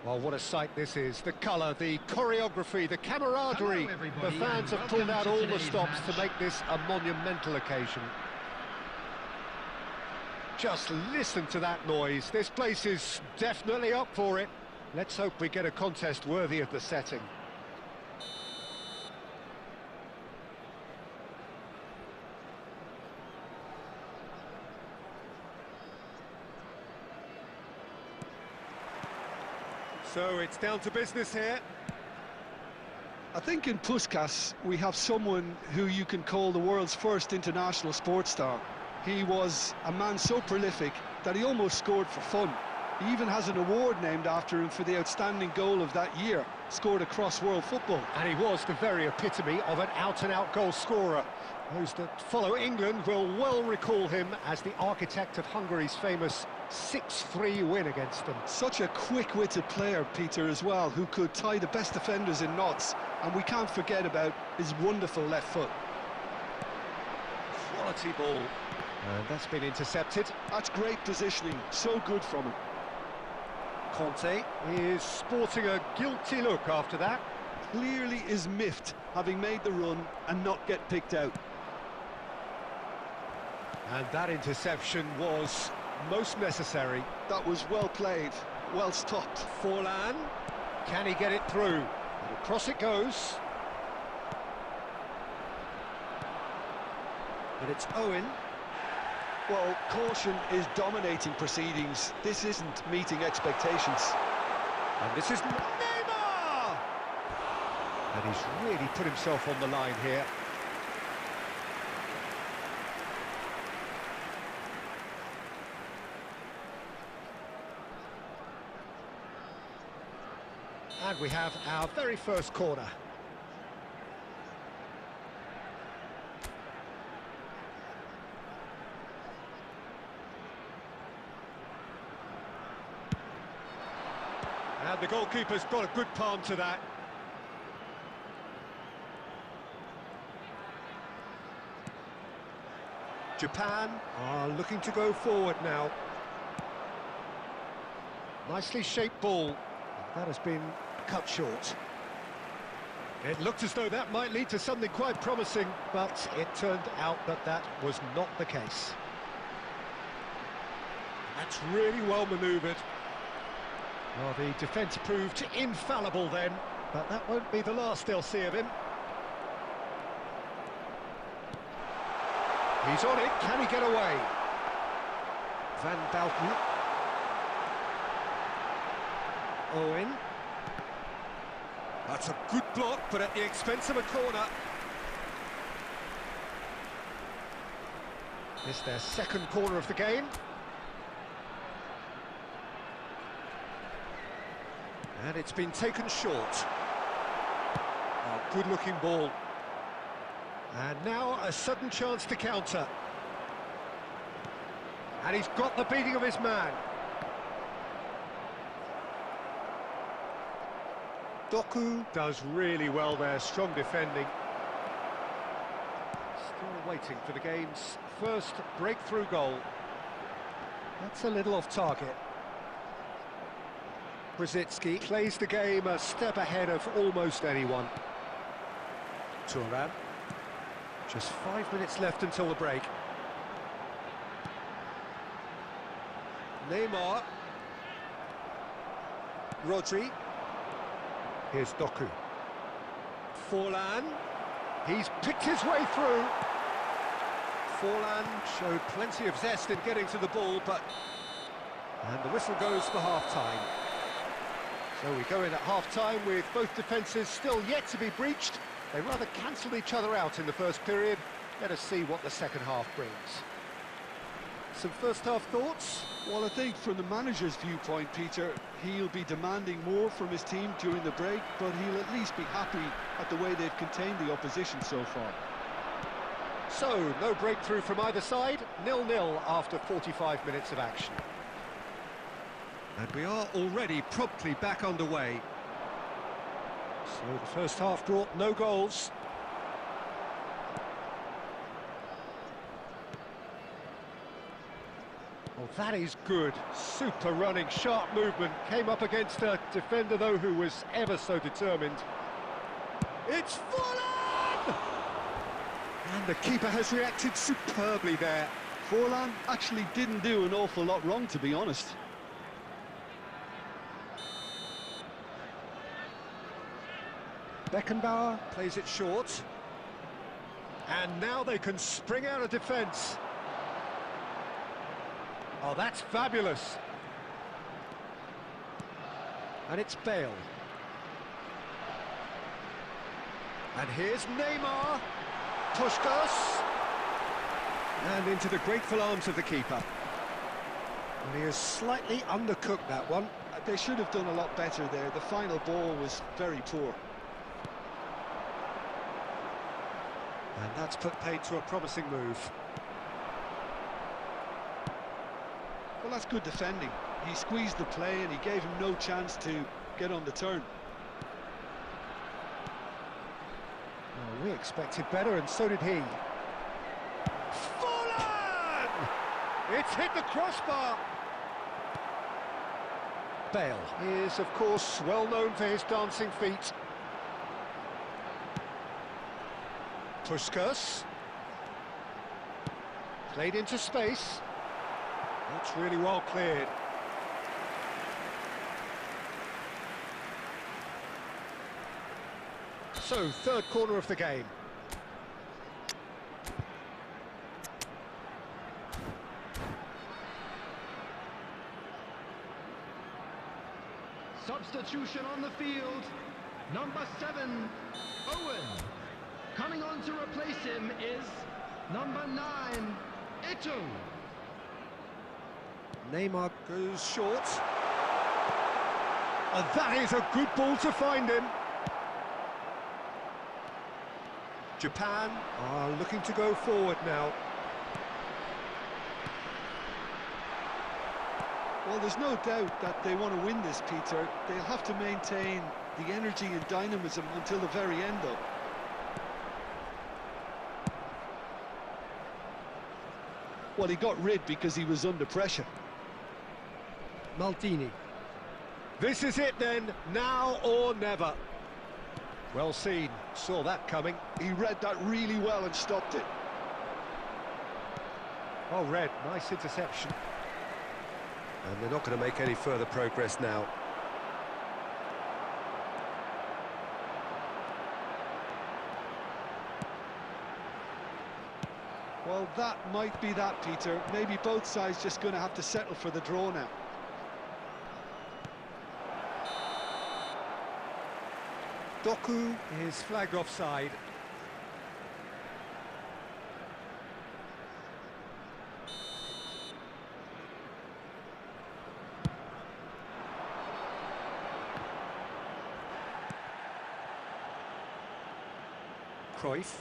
Well, what a sight this is. The colour, the choreography, the camaraderie. The fans have pulled out all the stops to make this a monumental occasion. Just listen to that noise. This place is definitely up for it. Let's hope we get a contest worthy of the setting. So it's down to business here. I think in Puskás we have someone who you can call the world's first international sports star. He was a man so prolific that he almost scored for fun. He even has an award named after him for the outstanding goal of that year, scored across world football. And he was the very epitome of an out-and-out goal scorer. Those that follow England will well recall him as the architect of Hungary's famous 6-3 win against them. Such a quick-witted player, Peter, as well, who could tie the best defenders in knots. And we can't forget about his wonderful left foot. Quality ball. And that's been intercepted. That's great positioning, so good from him. Conte is sporting a guilty look after that. Clearly is miffed, having made the run and not get picked out. And that interception was most necessary. That was well played, well stopped. Forlan, can he get it through? And across it goes. But it's Owen. Well, caution is dominating proceedings. This isn't meeting expectations. And this is Neymar! And he's really put himself on the line here. And we have our very first corner. And the goalkeeper's got a good palm to that. Japan are looking to go forward now. Nicely shaped ball. That has been cut short. It looked as though that might lead to something quite promising, but it turned out that that was not the case. That's really well manoeuvred. Well, the defence proved infallible then, but that won't be the last they'll see of him. He's on it, can he get away? Van Bouten. Owen. That's a good block, but at the expense of a corner. It's their second corner of the game. And it's been taken short. Oh, good-looking ball. And now a sudden chance to counter. And he's got the beating of his man. Doku does really well there, strong defending. Still waiting for the game's first breakthrough goal. That's a little off target. Brzezinski plays the game a step ahead of almost anyone. Thuram. Just 5 minutes left until the break. Neymar. Rodri. Here's Doku. Forlan. He's picked his way through. Forlan showed plenty of zest in getting to the ball, but... And the whistle goes for half-time. So we go in at half-time with both defences still yet to be breached. They rather cancelled each other out in the first period. Let us see what the second half brings. Some first-half thoughts? Well, I think from the manager's viewpoint, Peter, he'll be demanding more from his team during the break, but he'll at least be happy at the way they've contained the opposition so far. So, no breakthrough from either side, 0-0 after 45 minutes of action. And we are already promptly back underway. So the first half brought no goals. Well, That is good. Super running, sharp movement. Came up against a defender, though, who was ever so determined. It's Forlan! And the keeper has reacted superbly there. Forlan actually didn't do an awful lot wrong, to be honest. Beckenbauer plays it short. And now they can spring out of defence. Oh, that's fabulous. And it's Bale. And here's Neymar. Puskas. And into the grateful arms of the keeper. And he has slightly undercooked that one. They should have done a lot better there. The final ball was very poor. And that's put paid to a promising move. Well, that's good defending. He squeezed the play and he gave him no chance to get on the turn. Well, we expected better, and so did he. Forlan! It's hit the crossbar. Bale is, of course, well known for his dancing feet. Puskas. Played into space. That's really well cleared. So, third corner of the game. Substitution on the field. Number 7, Owen. Coming on to replace him is number 9, Ito. Neymar goes short. And that is a good ball to find him. Japan are looking to go forward now. Well, there's no doubt that they want to win this, Peter. They'll have to maintain the energy and dynamism until the very end, though. Well, he got rid because he was under pressure. Maldini. This is it then, now or never. Well seen, saw that coming. He read that really well and stopped it. Oh, read, nice interception. And they're not going to make any further progress now. Well, that might be that, Peter. Maybe both sides just going to have to settle for the draw now. Doku is flagged offside. Cruyff.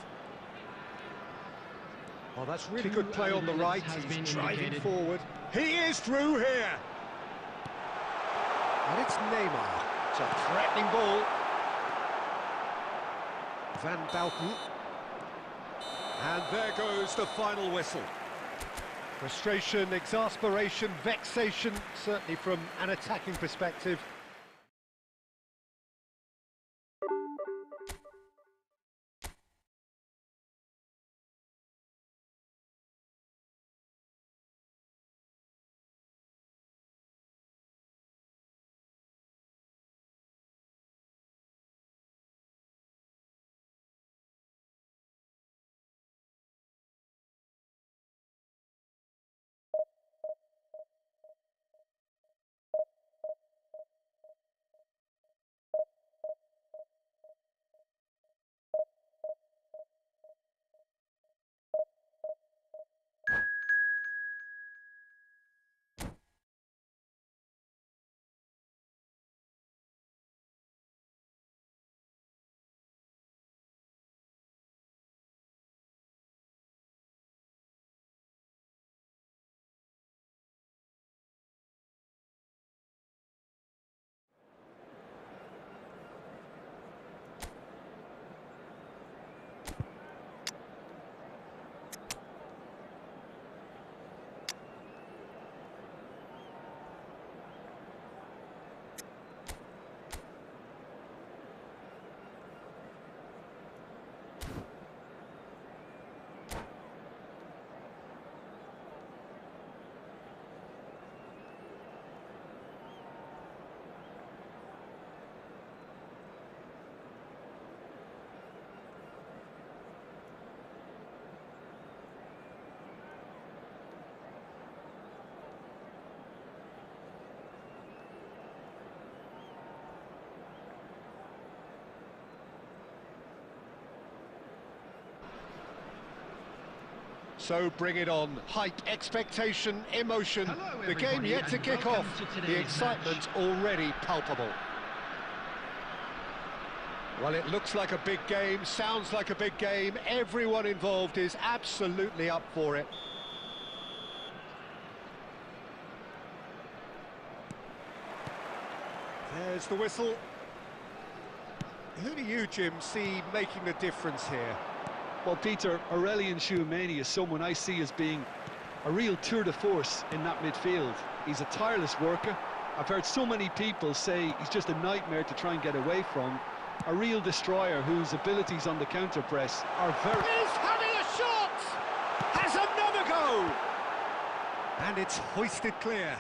Oh, that's really good play on the right. He's driving forward. He is through here. And it's Neymar. It's a threatening ball. Van Bouten. And there goes the final whistle. Frustration, exasperation, vexation, certainly from an attacking perspective. So bring it on. Hype, expectation, emotion. Hello, The game everybody, yet to and kick welcome off. to The today's excitement already palpable. Well, it looks like a big game, sounds like a big game. Everyone involved is absolutely up for it. There's the whistle. Who do you, Jim, see making the difference here? Well, Peter, Aurelien Tchouameni is someone I see as being a real tour de force in that midfield. He's a tireless worker. I've heard so many people say he's just a nightmare to try and get away from. A real destroyer whose abilities on the counter-press are very... He's having a shot! Has another go! And it's hoisted clear.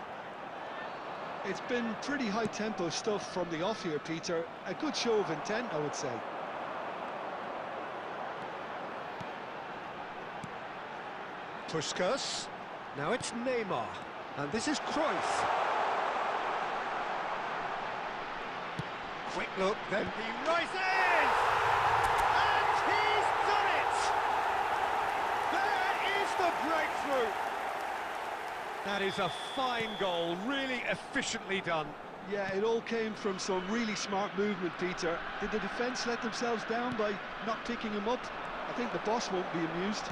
It's been pretty high-tempo stuff from the off here, Peter. A good show of intent, I would say. Puskas. Now it's Neymar. And this is Cruyff. Quick look, then he rises! And he's done it! There is the breakthrough! That is a fine goal, really efficiently done. Yeah, it all came from some really smart movement, Peter. Did the defence let themselves down by not picking him up? I think the boss won't be amused.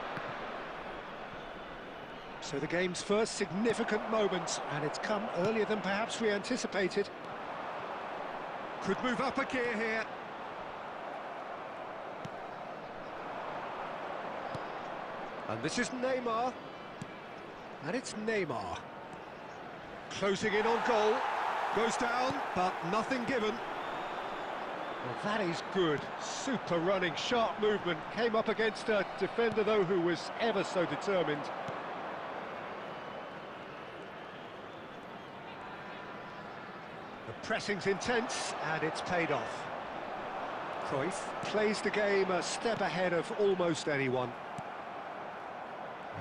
So the game's first significant moment, and it's come earlier than perhaps we anticipated. Could move up a gear here. And this is Neymar. And it's Neymar. Closing in on goal. Goes down, but nothing given. Well, that is good. Super running, sharp movement. Came up against a defender, though, who was ever so determined. The pressing's intense, and it's paid off. Cruyff plays the game a step ahead of almost anyone.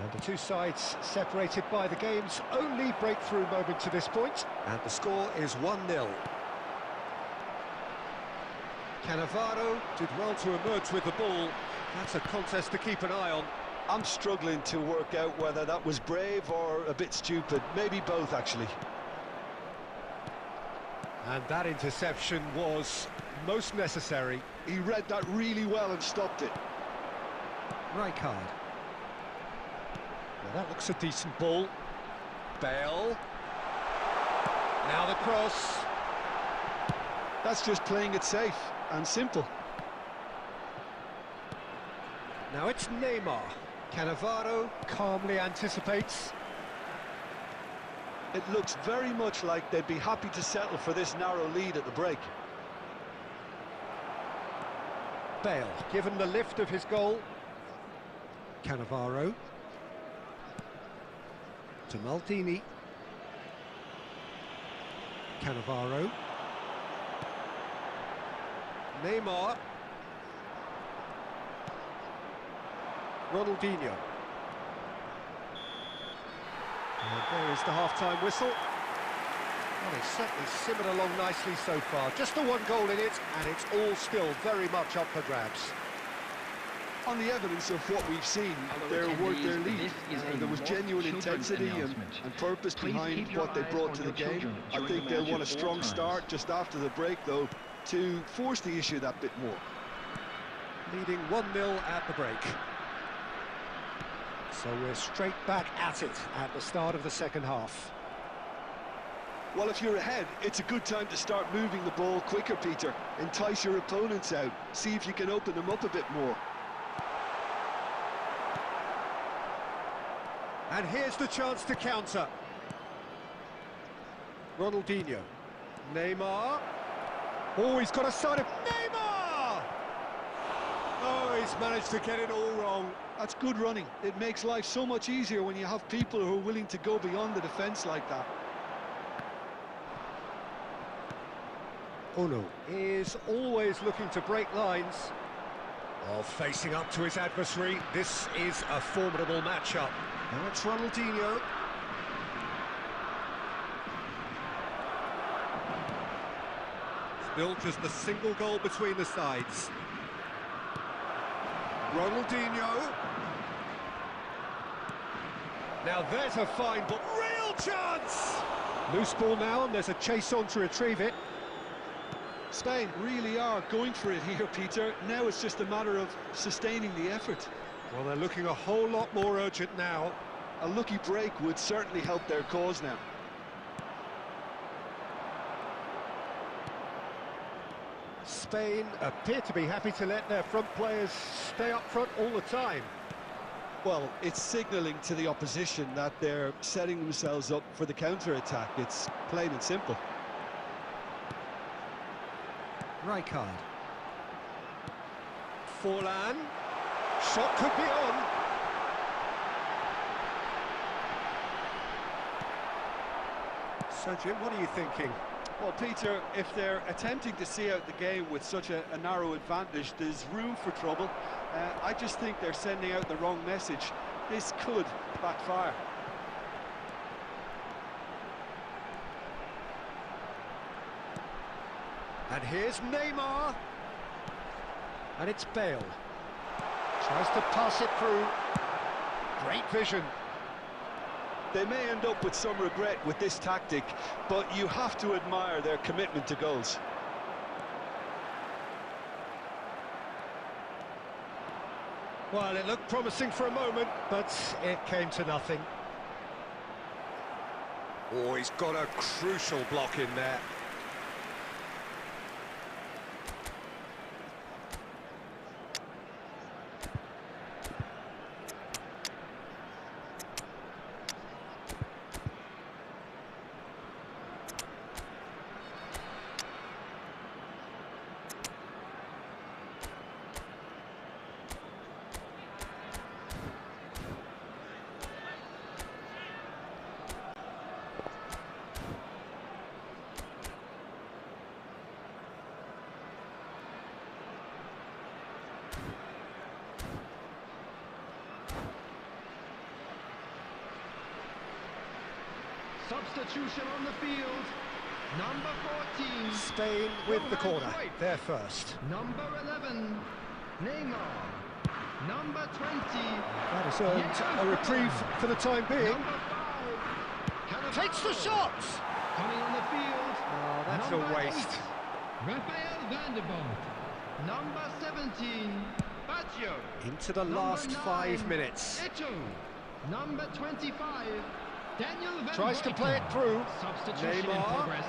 And the two sides separated by the game's only breakthrough moment to this point, and the score is 1-0. Cannavaro did well to emerge with the ball. That's a contest to keep an eye on. I'm struggling to work out whether that was brave or a bit stupid. Maybe both, actually. And that interception was most necessary. He read that really well and stopped it. Rijkaard. Well, that looks a decent ball. Bale. Now the cross. That's just playing it safe and simple. Now it's Neymar. Cannavaro calmly anticipates. It looks very much like they'd be happy to settle for this narrow lead at the break. Bale, given the lift of his goal. Cannavaro. To Maldini. Cannavaro. Neymar. Ronaldinho. And there is the half-time whistle. Well, they've certainly simmered along nicely so far. Just the one goal in it, and it's all still very much up for grabs. On the evidence of what we've seen, they're worth their lead. There was genuine intensity and purpose behind what they brought to the game. I think they'll want a strong start just after the break, though, to force the issue that bit more. Leading 1-0 at the break. So we're straight back at it at the start of the second half. Well, if you're ahead, it's a good time to start moving the ball quicker, Peter. Entice your opponents out. See if you can open them up a bit more. And here's the chance to counter. Ronaldinho. Neymar. Oh, he's got a side of... Neymar! Oh, he's managed to get it all wrong. That's good running. It makes life so much easier when you have people who are willing to go beyond the defence like that. Ono is always looking to break lines. While facing up to his adversary, this is a formidable matchup. Now it's Ronaldinho. Still just the single goal between the sides. Ronaldinho. Now there's a fine but real chance! Loose ball now, and there's a chase on to retrieve it. Spain really are going for it here, Peter. Now it's just a matter of sustaining the effort. Well, they're looking a whole lot more urgent now. A lucky break would certainly help their cause now. Spain appear to be happy to let their front players stay up front all the time. Well, it's signalling to the opposition that they're setting themselves up for the counter-attack. It's plain and simple. Rijkaard. Forlan. Shot could be on. So, Jim, what are you thinking? Well, Peter, if they're attempting to see out the game with such a narrow advantage, there's room for trouble. I just think they're sending out the wrong message. This could backfire. And here's Neymar. And it's Bale. Tries to pass it through. Great vision. They may end up with some regret with this tactic, but you have to admire their commitment to goals. Well, it looked promising for a moment, but it came to nothing. Oh, he's got a crucial block in there. Substitution on the field. Number 14. Spain with the corner. They're first. Number 11. Neymar. Number 20. That has earned a reprieve for the time being. Number 5. Takes the shot! Coming on the field. Oh, that's number a waste. 8. Rafael van der Vaart. Number 17. Baggio. Into the Number last 9, 5 minutes. Eto'o. Number 25. Daniel Van Tries to play it Breukelen. through. Substitution in Neymar. progress.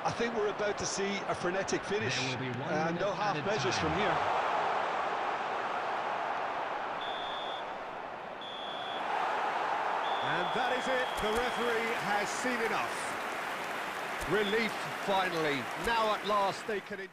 I think we're about to see a frenetic finish, There will be 1 and minute no half added measures time. from here. And that is it. The referee has seen enough. Relief, finally. Now at last they can enjoy.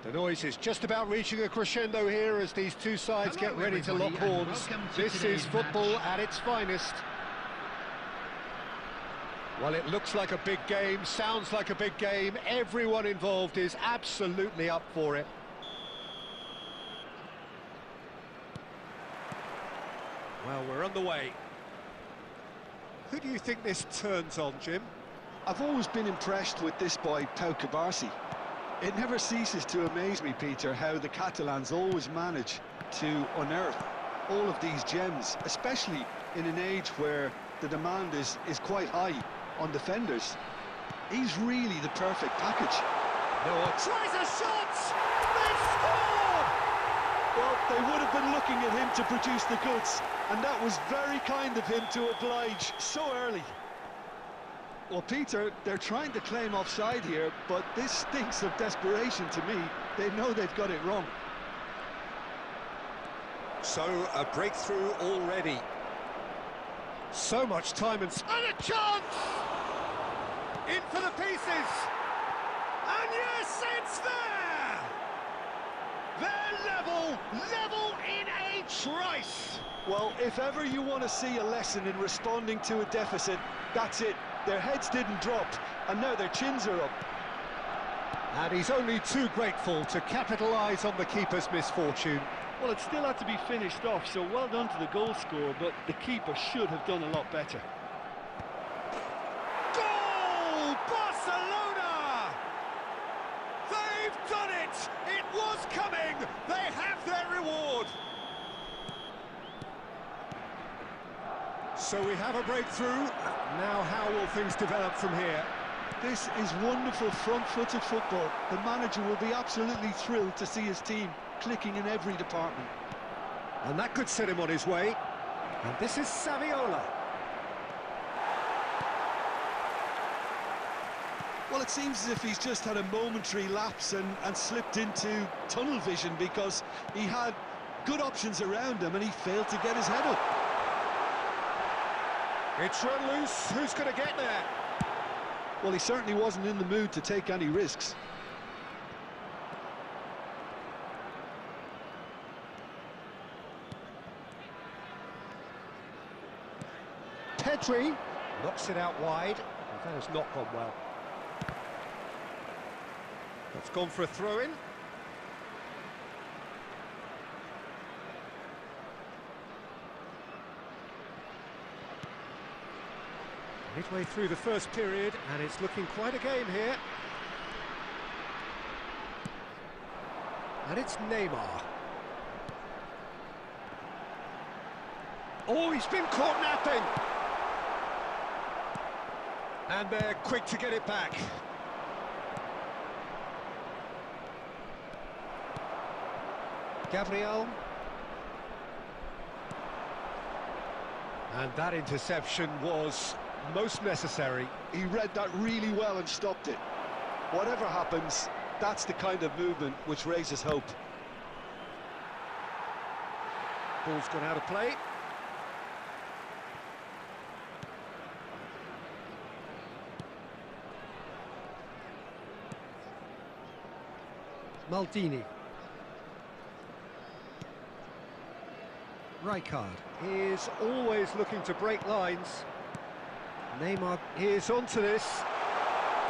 The noise is just about reaching a crescendo here as these two sides get ready to lock horns. This is football at its finest. Well, it looks like a big game, sounds like a big game. Everyone involved is absolutely up for it. Well, we're on the way. Who do you think this turns on, Jim? I've always been impressed with this boy, Pau Cubarsí. It never ceases to amaze me, Peter, how the Catalans always manage to unearth all of these gems, especially in an age where the demand is quite high on defenders. He's really the perfect package. Noah tries a shot! They score! Well, they would have been looking at him to produce the goods, and that was very kind of him to oblige so early. Well, Peter, they're trying to claim offside here, but this stinks of desperation to me. They know they've got it wrong. So, a breakthrough already. So much time and a chance! In for the pieces! And yes, it's there! They're level in a trice! Well, if ever you want to see a lesson in responding to a deficit, that's it. Their heads didn't drop, and now their chins are up. And he's only too grateful to capitalise on the keeper's misfortune. Well, it still had to be finished off, so well done to the goal scorer, but the keeper should have done a lot better. Goal! Barcelona! They've done it! It was coming! They have their reward! So we have a breakthrough. Now how will things develop from here? This is wonderful front-footed football. The manager will be absolutely thrilled to see his team clicking in every department. And that could set him on his way. And this is Saviola. Well, it seems as if he's just had a momentary lapse and slipped into tunnel vision, because he had good options around him and he failed to get his head up. It's run loose. Who's going to get there? Well, he certainly wasn't in the mood to take any risks. Pedri knocks it out wide. That has not gone well. That's gone for a throw-in. Midway through the first period, and it's looking quite a game here. And it's Neymar. Oh, he's been caught napping! And they're quick to get it back. Gabriel. And that interception was most necessary. He read that really well and stopped it. Whatever happens, that's the kind of movement which raises hope. Ball's gone out of play. Maldini. Rijkaard is always looking to break lines. Neymar is onto this.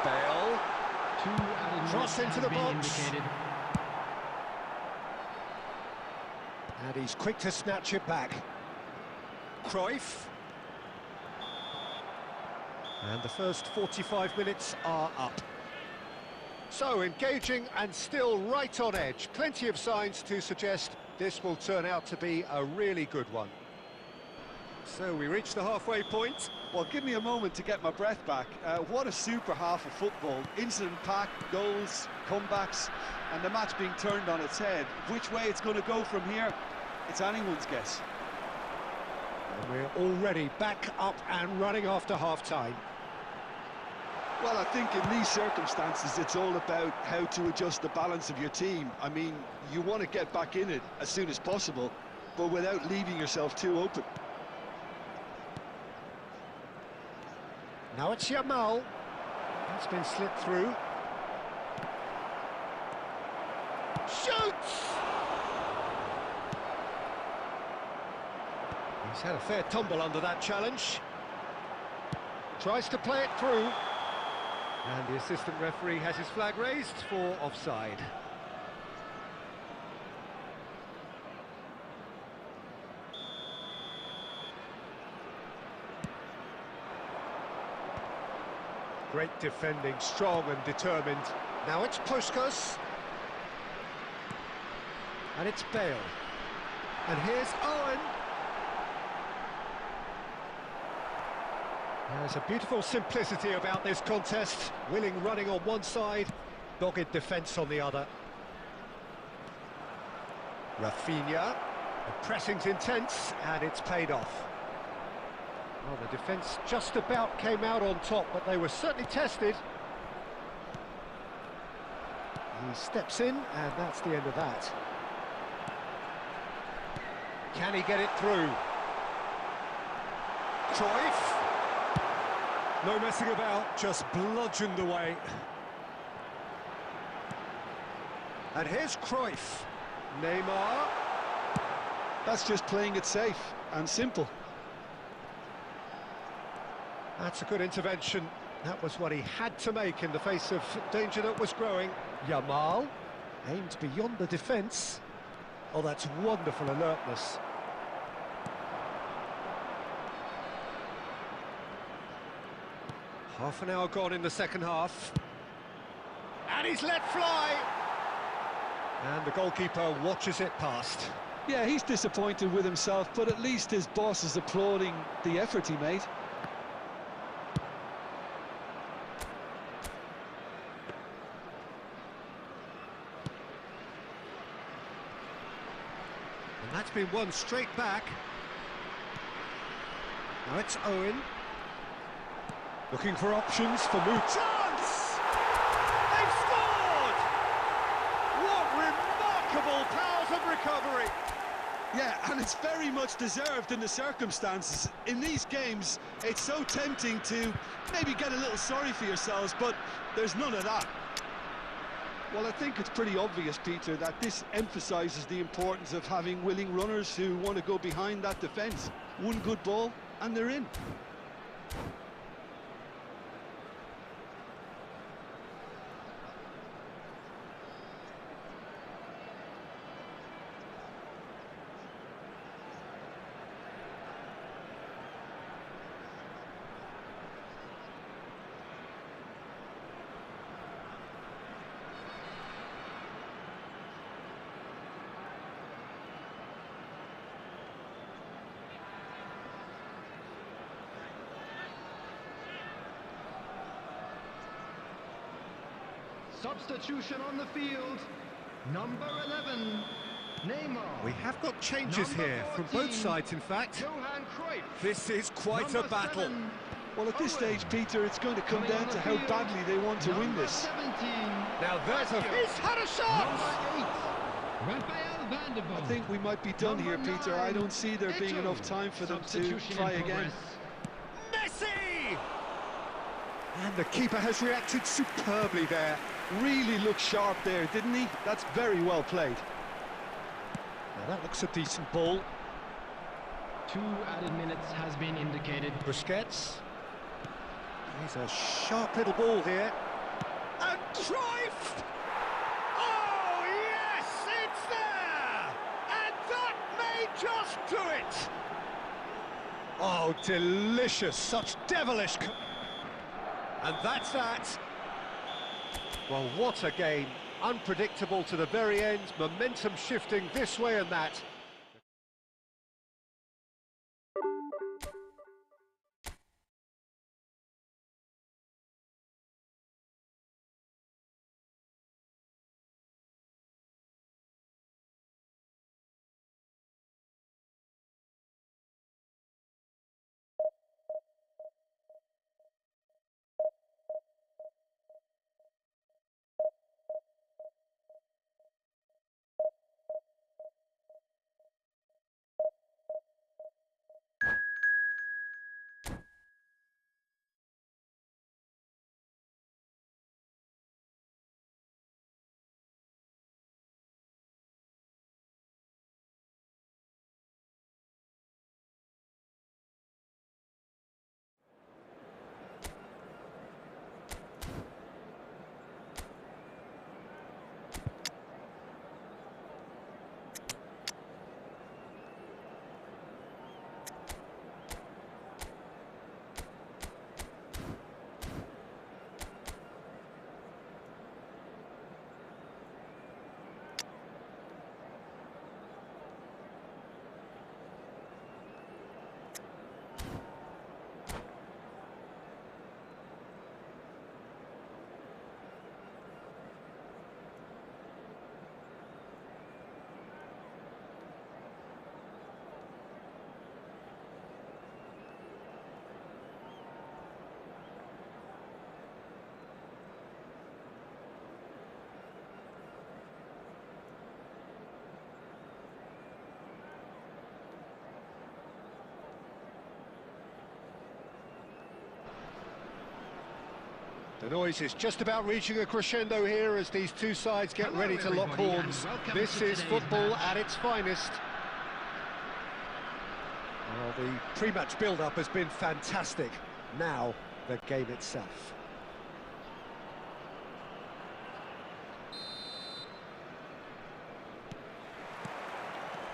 Bale. Cross into the box. And he's quick to snatch it back. Cruyff. And the first 45 minutes are up. So, engaging and still right on edge. Plenty of signs to suggest this will turn out to be a really good one. So, we reach the halfway point. Well, give me a moment to get my breath back. What a super half of football. Incident-packed, goals, comebacks, and the match being turned on its head. Which way it's going to go from here, it's anyone's guess. And we're already back up and running after half-time. Well, I think in these circumstances, it's all about how to adjust the balance of your team. I mean, you want to get back in it as soon as possible, but without leaving yourself too open. Now it's Yamal. It's been slipped through. Shoots! He's had a fair tumble under that challenge. Tries to play it through. And the assistant referee has his flag raised for offside. Great defending, strong and determined. Now it's Puskas. And it's Bale. And here's Owen. There's a beautiful simplicity about this contest. Willing running on one side, dogged defence on the other. Rafinha. The pressing's intense, and it's paid off. Well, the defence just about came out on top, but they were certainly tested. He steps in, and that's the end of that. Can he get it through? Cruyff. No messing about, just bludgeoned away. And here's Cruyff. Neymar. That's just playing it safe and simple. That's a good intervention. That was what he had to make in the face of danger that was growing. Yamal aimed beyond the defence. Oh, that's wonderful alertness. Half an hour gone in the second half. And he's let fly! And the goalkeeper watches it past. Yeah, he's disappointed with himself, but at least his boss is applauding the effort he made. And that's been won straight back. Now it's Owen. Looking for options for move. Chance! They've scored! What remarkable powers of recovery! Yeah, and it's very much deserved in the circumstances. In these games, it's so tempting to maybe get a little sorry for yourselves, but there's none of that. Well, I think it's pretty obvious, Peter, that this emphasises the importance of having willing runners who want to go behind that defence. One good ball, and they're in. Substitution on the field, number 11, Neymar. We have got changes Number here from 14, both sides, in fact. Johan Cruyff. This is quite Number a battle. 7, Well, at this Owen. stage, Peter, it's going to come Coming down on to the how field, badly they want to win number this. 17, Now there's a... Rafinha. He's had a shot! Number 8, Rafael van der Vaart. I think we might be done here, Number Peter. I 9, don't see there being Eto. enough time for them to Substitution try in again. progress. Messi! And the keeper has reacted superbly there. Really looked sharp there, didn't he? That's very well played. Now that looks a decent ball. 2 added minutes has been indicated. Busquets. He's a sharp little ball here. And Cruyff! Oh, yes, it's there! And that may just do it! Oh, delicious, such devilish... And that's that. Well, what a game. Unpredictable to the very end, momentum shifting this way and that. The noise is just about reaching a crescendo here as these two sides get ready to lock everybody, horns. and welcome This to is today's football match. at its finest. Well, the pre-match build-up has been fantastic. Now, the game itself.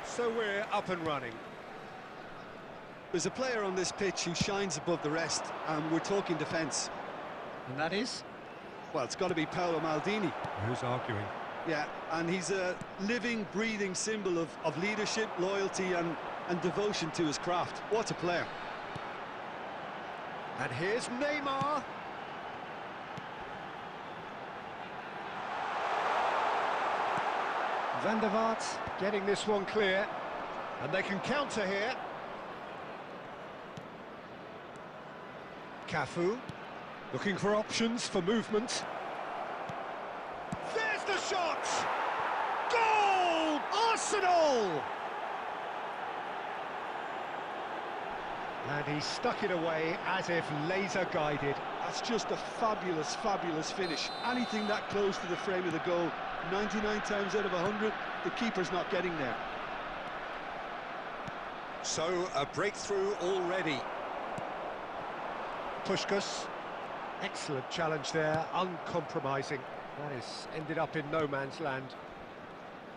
So we're up and running. There's a player on this pitch who shines above the rest, and we're talking defence. And that is? Well, it's got to be Paolo Maldini. Who's arguing? Yeah, and he's a living, breathing symbol of leadership, loyalty and devotion to his craft. What a player. And here's Neymar. Van der Vaart getting this one clear. And they can counter here. Cafu looking for options for movement. There's the shot! Goal! Arsenal! And he stuck it away as if laser-guided. That's just a fabulous, fabulous finish. Anything that close to the frame of the goal, 99 times out of 100, the keeper's not getting there. So, a breakthrough already. Puskás, excellent challenge there, uncompromising. That has ended up in no man's land.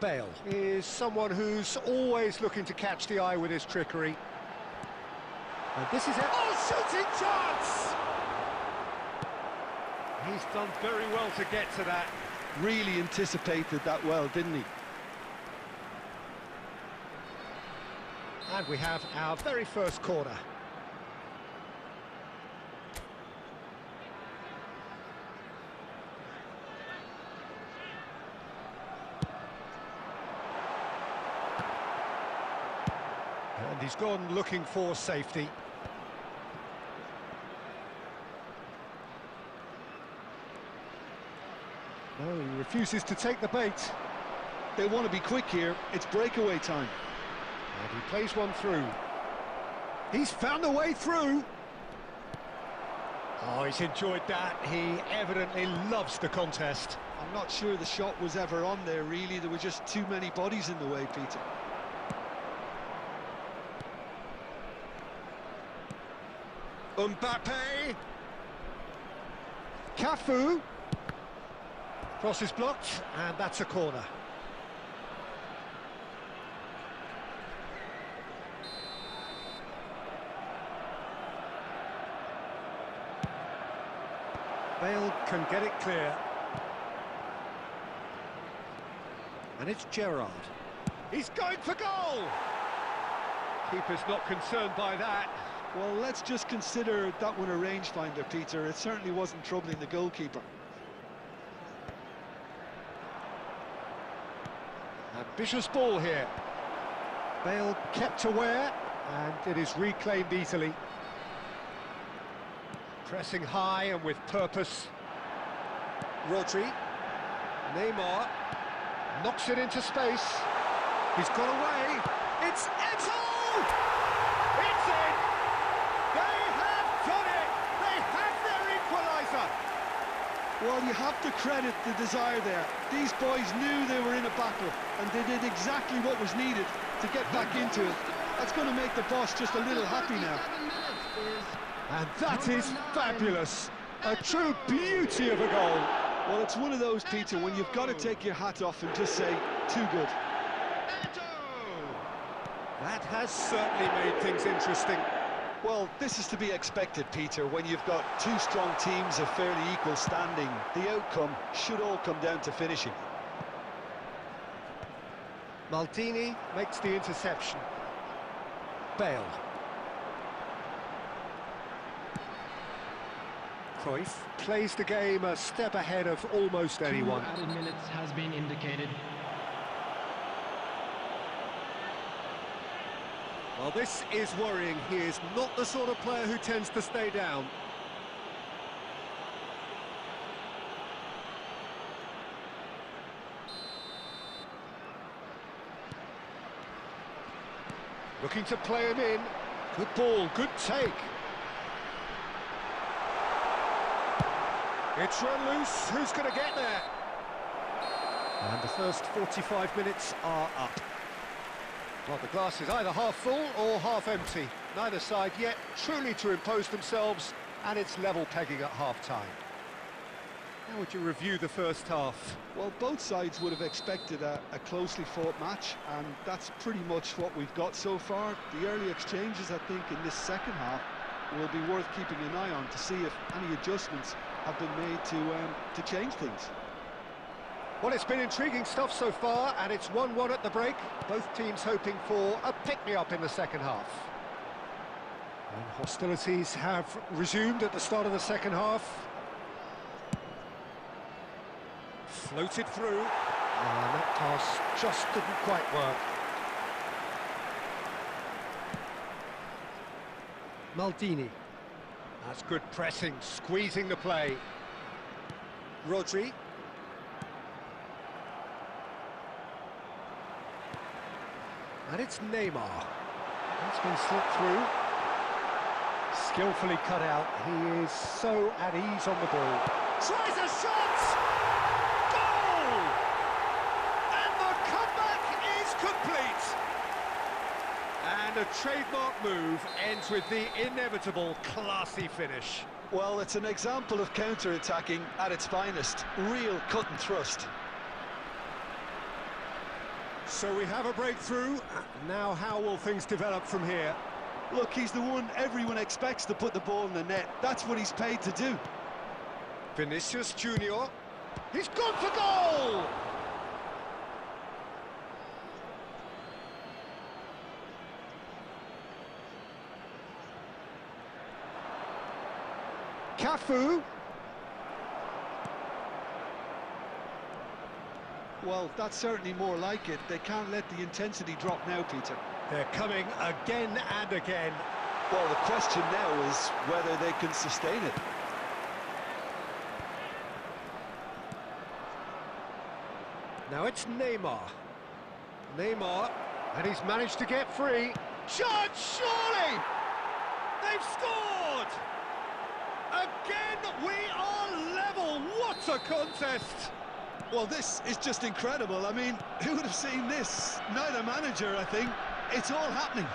Bale is someone who's always looking to catch the eye with his trickery. And this is it. Oh, shooting chance! He's done very well to get to that. Really anticipated that well, didn't he? And we have our very first corner. And he's gone looking for safety. No, he refuses to take the bait. They want to be quick here. It's breakaway time. And he plays one through. He's found a way through. Oh, he's enjoyed that. He evidently loves the contest. I'm not sure the shot was ever on there, really. There were just too many bodies in the way, Peter. Mbappe. Cafu. Cross is blocked, and that's a corner. Bale can get it clear. And it's Gerrard. He's going for goal! Keeper's not concerned by that. Well, let's just consider that one a rangefinder, Peter. It certainly wasn't troubling the goalkeeper. Ambitious ball here. Bale kept aware, and it is reclaimed easily. Pressing high and with purpose. Rodri. Neymar. Knocks it into space. He's got away. It's Eto'o! It's in! They have done it! They have their equaliser! Well, you have to credit the desire there. These boys knew they were in a battle, and they did exactly what was needed to get back into it. That's going to make the boss just a little happy now. And that is fabulous. A true beauty of a goal. Well, it's one of those, Peter, when you've got to take your hat off and just say, too good. That has certainly made things interesting. Well, this is to be expected, Peter, when you've got two strong teams of fairly equal standing. The outcome should all come down to finishing. Maldini makes the interception. Bale. Cruyff plays the game a step ahead of almost anyone. 2 added minutes has been indicated. Well, this is worrying. He is not the sort of player who tends to stay down. Looking to play him in. Good ball, good take. It's run loose, who's going to get there? And the first 45 minutes are up. Well, the glass is either half full or half empty. Neither side yet truly to impose themselves, and it's level pegging at half-time. How would you review the first half? Well, both sides would have expected a closely fought match, and that's pretty much what we've got so far. The early exchanges, I think, in this second half will be worth keeping an eye on to see if any adjustments have been made to change things. Well, it's been intriguing stuff so far, and it's 1-1 at the break. Both teams hoping for a pick-me-up in the second half. And hostilities have resumed at the start of the second half. Floated through, and that pass just didn't quite work. Maldini. That's good pressing, squeezing the play. Rodri. And it's Neymar. That's been slipped through. Skillfully cut out. He is so at ease on the ball. Tries a shot! Goal! And the comeback is complete! And a trademark move ends with the inevitable classy finish. Well, it's an example of counter-attacking at its finest. Real cut and thrust. So we have a breakthrough. Now how will things develop from here? Look, he's the one everyone expects to put the ball in the net. That's what he's paid to do. Vinicius Junior. He's gone for goal! Cafu. Well, that's certainly more like it. They can't let the intensity drop now, Peter. They're coming again and again. Well, the question now is whether they can sustain it. Now it's Neymar. Neymar, and he's managed to get free. Shot, surely! They've scored! Again, we are level. What a contest! Well, this is just incredible. I mean, who would have seen this? Neither manager, I think. It's all happening.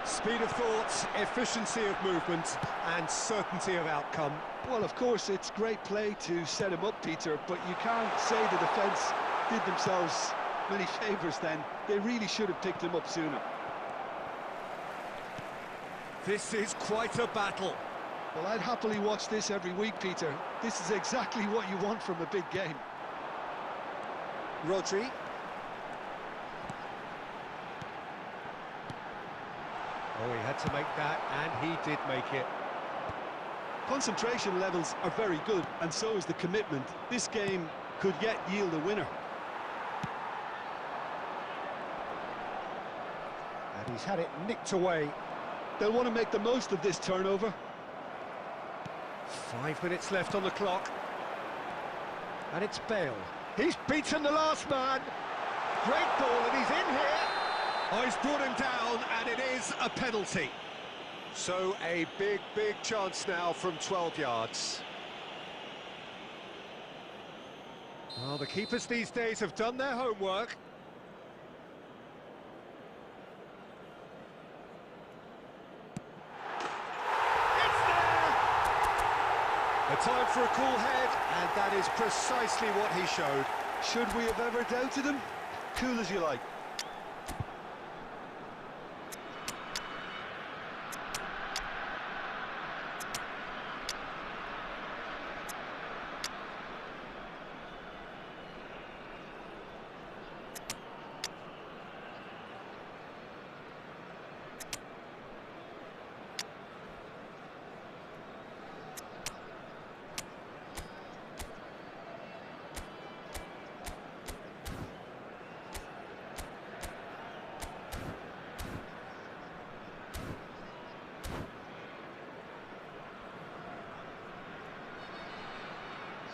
Speed of thought, efficiency of movement, and certainty of outcome. Well, of course, it's great play to set him up, Peter, but you can't say the defence did themselves many favours then. They really should have picked him up sooner. This is quite a battle. Well, I'd happily watch this every week, Peter. This is exactly what you want from a big game. Rodri. Oh, he had to make that, and he did make it. Concentration levels are very good, and so is the commitment. This game could yet yield a winner. And he's had it nicked away. They'll want to make the most of this turnover. 5 minutes left on the clock. And it's Bale. He's beaten the last man. Great ball, and he's in here. Oh, he's brought him down, and it is a penalty. So a big, big chance now from 12 yards. Well, the keepers these days have done their homework. A time for a cool head, and that is precisely what he showed. Should we have ever doubted him? Cool as you like.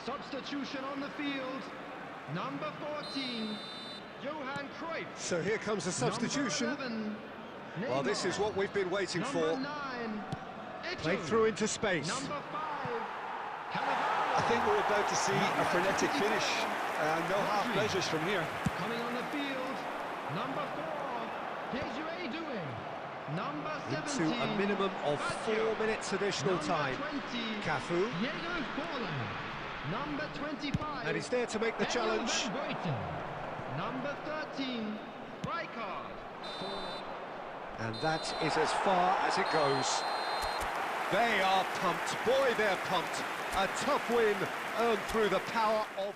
Substitution on the field, number 14, Johan Cruyff. So here comes a substitution. Number 11, Well, this is what we've been waiting number for. 9, Played through into space. Number 5, think we're about to see a frenetic finish. No half pleasures from here. Coming on the field, number 4, Desiree doing. Number 17. Into a minimum of 4 minutes additional time. Number 20, Cafu. Diego Forlan. Number 25. And he's there to make the challenge. Van Buiten. Number 13, Rijkaard. And that is as far as it goes. They are pumped. Boy, they're pumped. A tough win earned through the power of...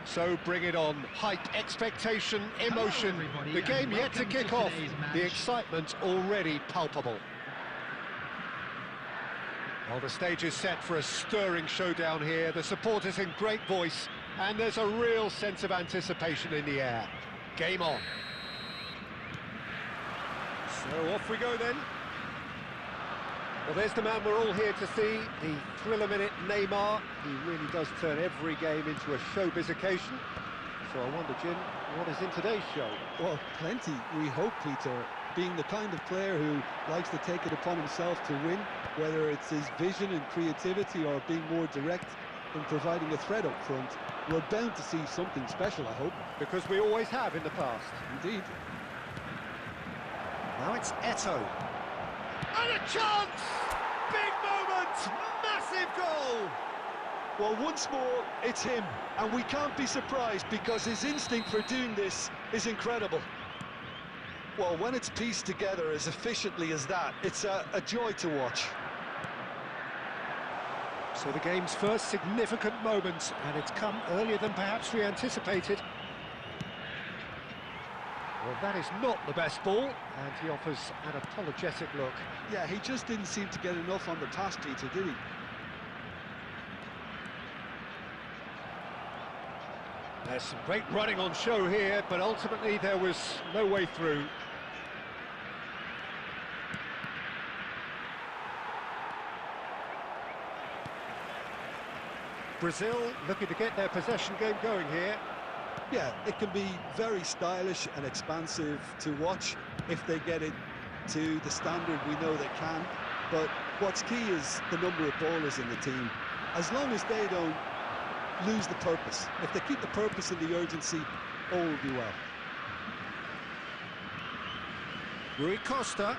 So bring it on. Hype, expectation, emotion. The game yet to kick off. The excitement already palpable. Well, the stage is set for a stirring showdown here. The supporters in great voice, and there's a real sense of anticipation in the air. Game on. So off we go then. Well, there's the man we're all here to see, the thriller-minute Neymar. He really does turn every game into a showbiz occasion. So I wonder, Jim, what is in today's show? Well, plenty, we hope, Peter. Being the kind of player who likes to take it upon himself to win, whether it's his vision and creativity or being more direct in providing a threat up front, we're bound to see something special, I hope. Because we always have in the past. Indeed. Now it's Eto'o. And a chance! Big moment! Massive goal! Well, once more, it's him. And we can't be surprised because his instinct for doing this is incredible. Well, when it's pieced together as efficiently as that, it's a joy to watch. So the game's first significant moment, and it's come earlier than perhaps we anticipated. Well, that is not the best ball, and he offers an apologetic look. Yeah, he just didn't seem to get enough on the pass, Peter, did he? There's some great running on show here, but ultimately there was no way through. Brazil looking to get their possession game going here. Yeah, it can be very stylish and expansive to watch if they get it to the standard we know they can. But what's key is the number of ballers in the team. As long as they don't lose the purpose, if they keep the purpose and the urgency, all will be well. Rui Costa.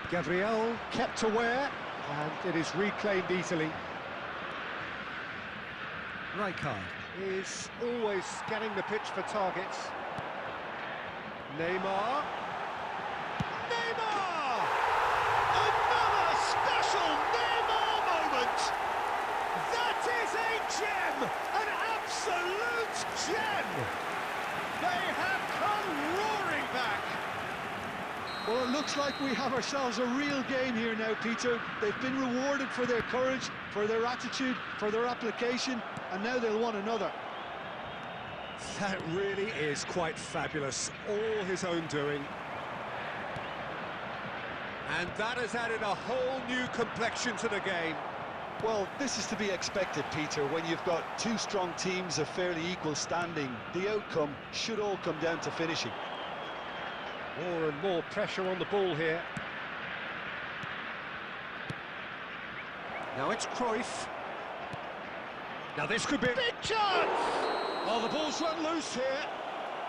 Gabriel kept aware, and it is reclaimed easily. Rijkaard. is always scanning the pitch for targets. Neymar. Neymar! Another special Neymar moment! That is a gem! An absolute gem! They have come roaring back! Well, it looks like we have ourselves a real game here now, Peter. They've been rewarded for their courage, for their attitude, for their application, and now they'll want another. That really is quite fabulous, all his own doing. And that has added a whole new complexion to the game. Well, this is to be expected, Peter. When you've got two strong teams of fairly equal standing, the outcome should all come down to finishing. More and more pressure on the ball here. Now it's Cruyff. Now this could be a big chance! Oh, the ball's run loose here.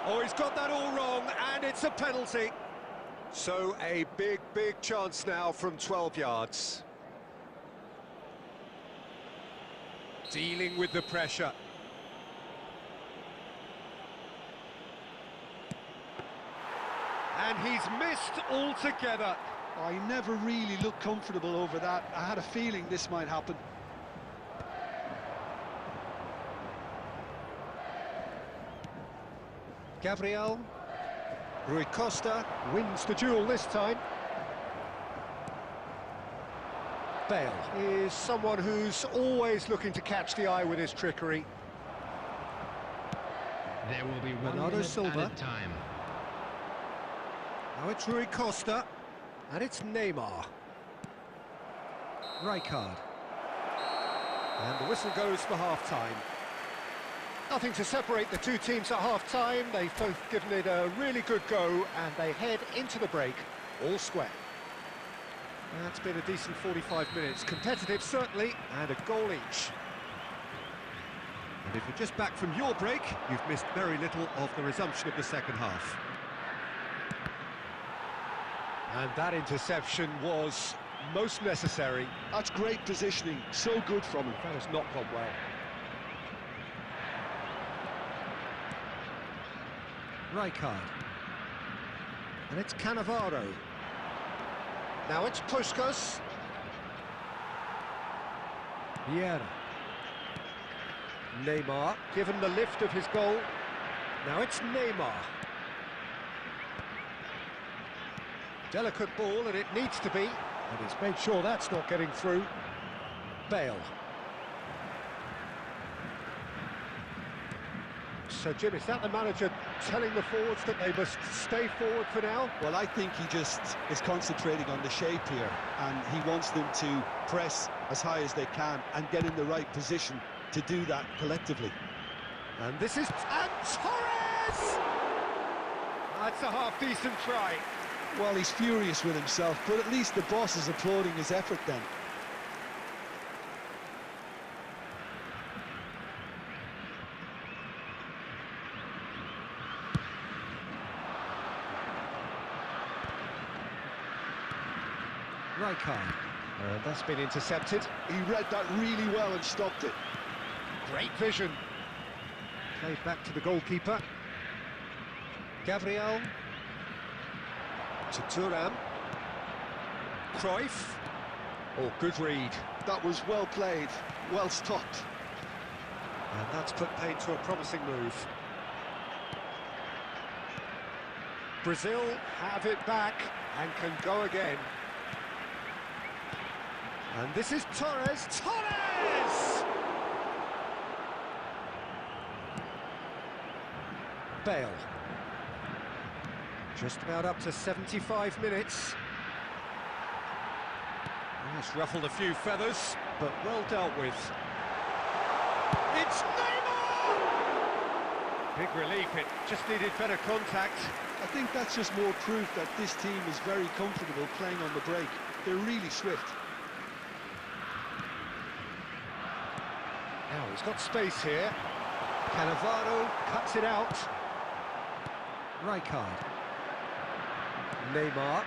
Oh, he's got that all wrong, and it's a penalty. So a big, big chance now from 12 yards. Dealing with the pressure. And he's missed altogether. I never really looked comfortable over that. I had a feeling this might happen. Gabriel. Rui Costa wins the duel this time. Bale is someone who's always looking to catch the eye with his trickery. There will be 1 Bernardo minute Silva. added time. Now it's Rui Costa, and it's Neymar. Rijkaard. And the whistle goes for half-time. Nothing to separate the two teams at half-time. They've both given it a really good go, and they head into the break all square. That's been a decent 45 minutes. Competitive, certainly, and a goal each. And if you're just back from your break, you've missed very little of the resumption of the second half. And that interception was most necessary. That's great positioning, so good from him. That has not gone well. Rijkaard. And it's Cannavaro. Now it's Puskas. Vieira. Neymar, given the lift of his goal. Now it's Neymar. Delicate ball, and it needs to be. And he's made sure that's not getting through. Bale. So, Jim, is that the manager telling the forwards that they must stay forward for now? Well, I think he just is concentrating on the shape here, and he wants them to press as high as they can and get in the right position to do that collectively. And this is... And Torres! That's a half-decent try. Well, he's furious with himself, but at least the boss is applauding his effort then. Rijkaard. That's been intercepted. He read that really well and stopped it. Great vision. Played back to the goalkeeper. Gabriel. To Thuram. Cruyff. Oh, good read. That was well played, well stopped. And that's put paid to a promising move. Brazil have it back and can go again. And this is Torres. Torres! Bale. Just about up to 75 minutes. It's ruffled a few feathers, but well dealt with. It's Neymar! Big relief, it just needed better contact. I think that's just more proof that this team is very comfortable playing on the break. They're really swift. Now he's got space here. Cannavaro cuts it out. Rijkaard. Neymar.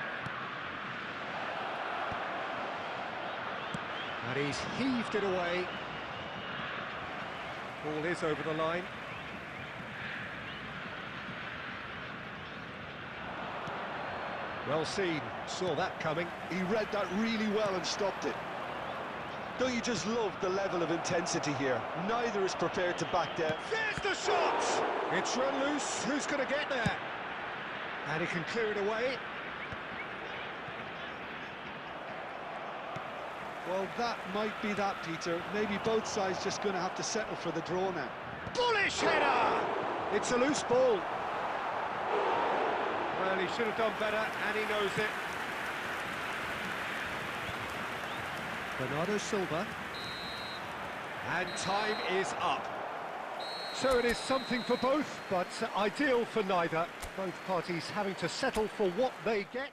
And he's heaved it away. Ball is over the line. Well seen, saw that coming. He read that really well and stopped it. Don't you just love the level of intensity here? Neither is prepared to back down. There's the shot! It's run loose, who's going to get there? And he can clear it away. Well, that might be that, Peter. Maybe both sides just going to have to settle for the draw now. Bullish header! It's a loose ball. Well, he should have done better, and he knows it. Bernardo Silva. And time is up. So it is something for both, but ideal for neither. Both parties having to settle for what they get.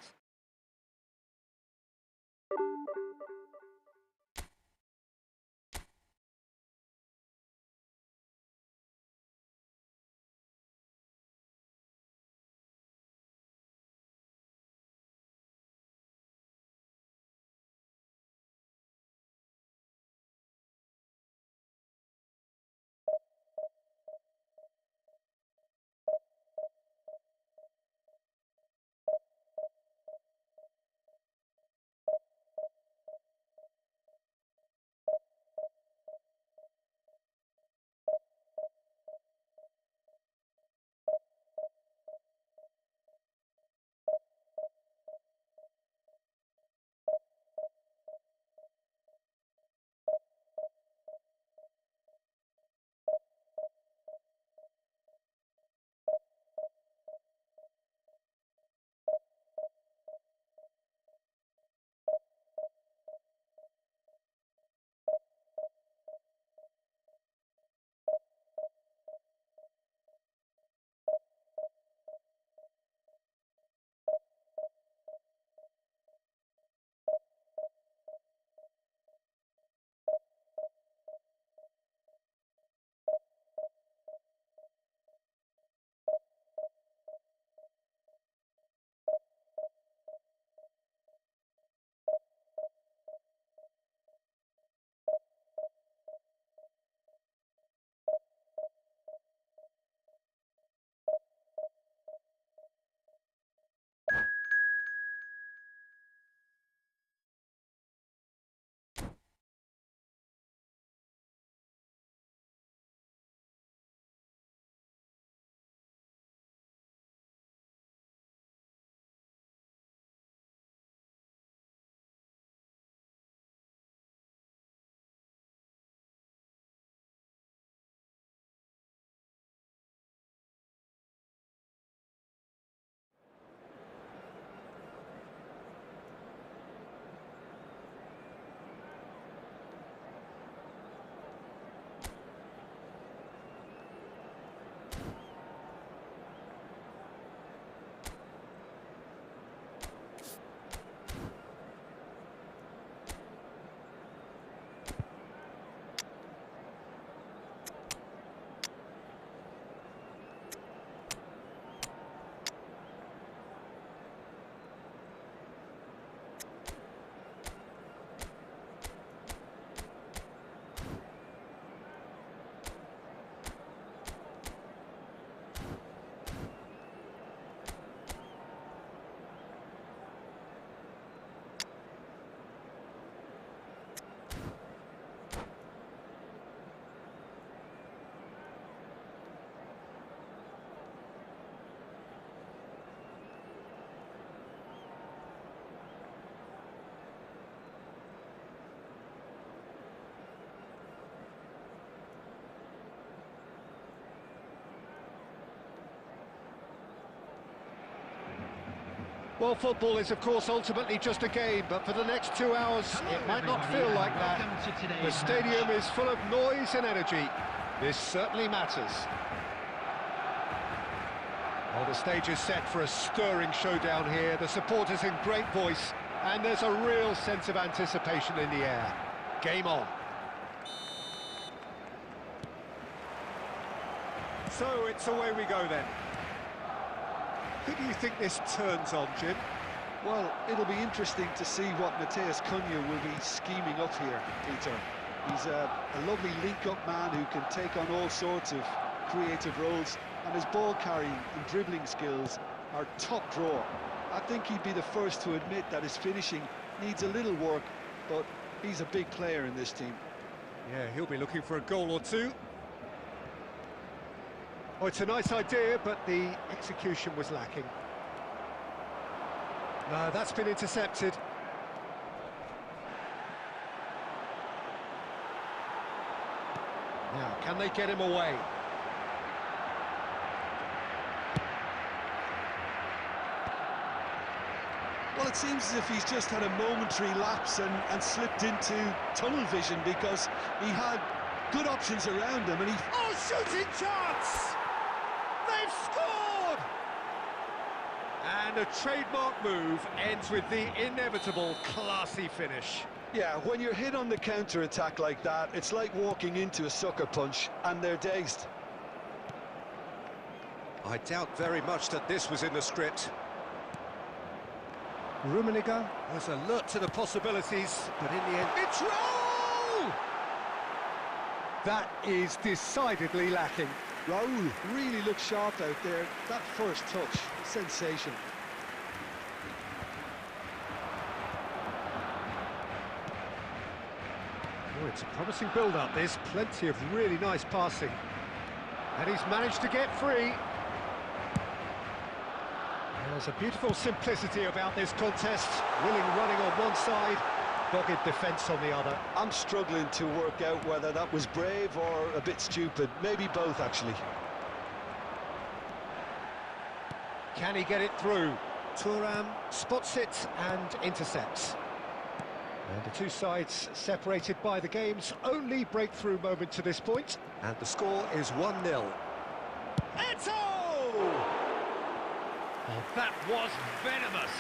Well, football is, of course, ultimately just a game, but for the next 2 hours, it might not feel like that. The stadium is full of noise and energy. This certainly matters. Well, the stage is set for a stirring showdown here. The supporters in great voice, and there's a real sense of anticipation in the air. Game on. So it's away we go then. Who do you think this turns on, Jim? Well, it'll be interesting to see what Mateus Cunha will be scheming up here, Peter. He's a lovely link-up man who can take on all sorts of creative roles, and his ball carrying and dribbling skills are top drawer. I think he'd be the first to admit that his finishing needs a little work, but he's a big player in this team. Yeah, he'll be looking for a goal or two. Oh, it's a nice idea, but the execution was lacking. No, that's been intercepted. Now, can they get him away? Well, it seems as if he's just had a momentary lapse and slipped into tunnel vision, because he had good options around him and he... Oh, shooting chance! They've scored! And a trademark move ends with the inevitable classy finish. Yeah, when you're hit on the counter-attack like that, it's like walking into a sucker punch, and they're dazed. I doubt very much that this was in the script. Rummenigge was alert to the possibilities, but in the end... It's Raul! That is decidedly lacking. Raul really looked sharp out there. That first touch, sensation. Oh, it's a promising build-up. There's plenty of really nice passing. And he's managed to get free. There's a beautiful simplicity about this contest. Willing running on one side, dogged defence on the other. I'm struggling to work out whether that was brave or a bit stupid. Maybe both, actually. Can he get it through? Thuram spots it and intercepts. And the two sides separated by the game's only breakthrough moment to this point. And the score is 1-0. Eto! Oh, that was venomous.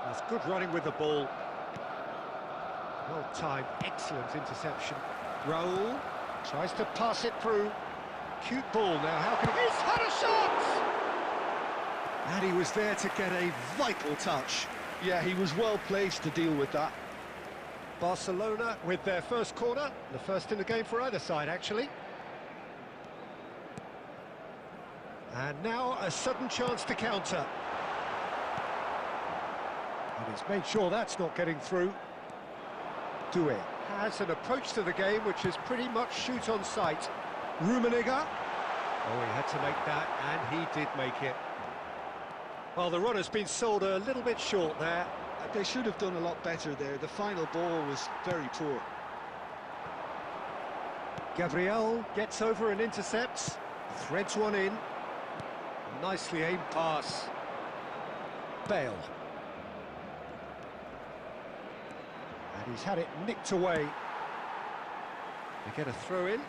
That's good running with the ball. Well timed, excellent interception. Raul tries to pass it through. Cute ball now, how can he... He's had a shot! And he was there to get a vital touch. Yeah, he was well placed to deal with that. Barcelona with their first corner, the first in the game for either side, actually. And now a sudden chance to counter. And he's made sure that's not getting through. Doué has an approach to the game which is pretty much shoot on sight. Rummenigge. Oh, he had to make that, and he did make it. Well, the run has been sold a little bit short there. They should have done a lot better there. The final ball was very poor. Gabriel gets over and intercepts, threads one in. Nicely aimed pass. Bale. And he's had it nicked away. They get a throw in.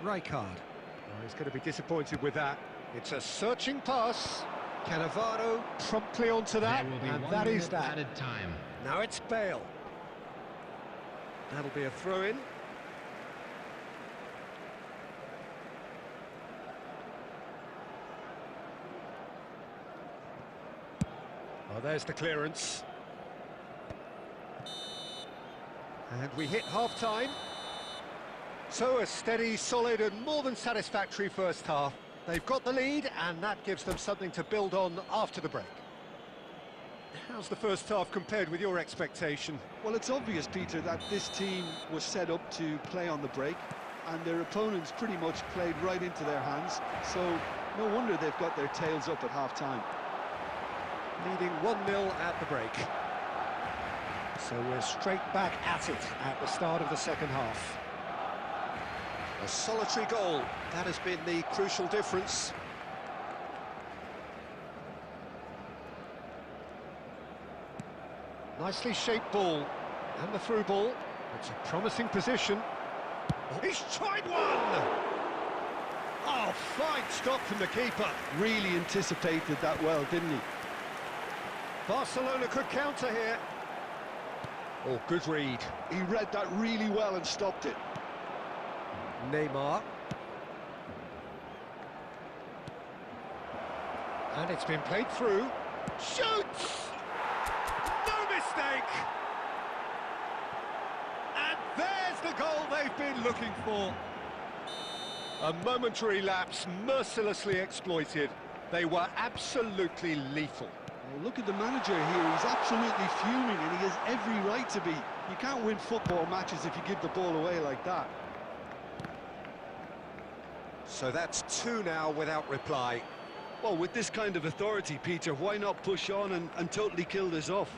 Rijkaard. Oh, he's going to be disappointed with that. It's a searching pass. Cannavaro promptly onto that, and that is that. Added time. Now it's Bale. That'll be a throw-in. Oh, there's the clearance. And we hit half-time. So a steady, solid and more than satisfactory first half. They've got the lead and that gives them something to build on after the break. How's the first half compared with your expectation? Well, it's obvious, Peter, that this team was set up to play on the break, and their opponents pretty much played right into their hands, so no wonder they've got their tails up at half-time. Leading 1-0 at the break. So we're straight back at it at the start of the second half. A solitary goal, that has been the crucial difference. Nicely shaped ball, and the through ball. It's a promising position. Oh, he's tried one! Oh, fine stop from the keeper. Really anticipated that well, didn't he? Barcelona could counter here. Oh, good read. He read that really well and stopped it. Neymar. And it's been played through. Shoots! No mistake! And there's the goal they've been looking for. A momentary lapse, mercilessly exploited. They were absolutely lethal. Well, look at the manager here. He's absolutely fuming and he has every right to be. You can't win football matches if you give the ball away like that. So that's 2 now without reply. Well, with this kind of authority, Peter, why not push on and totally kill this off?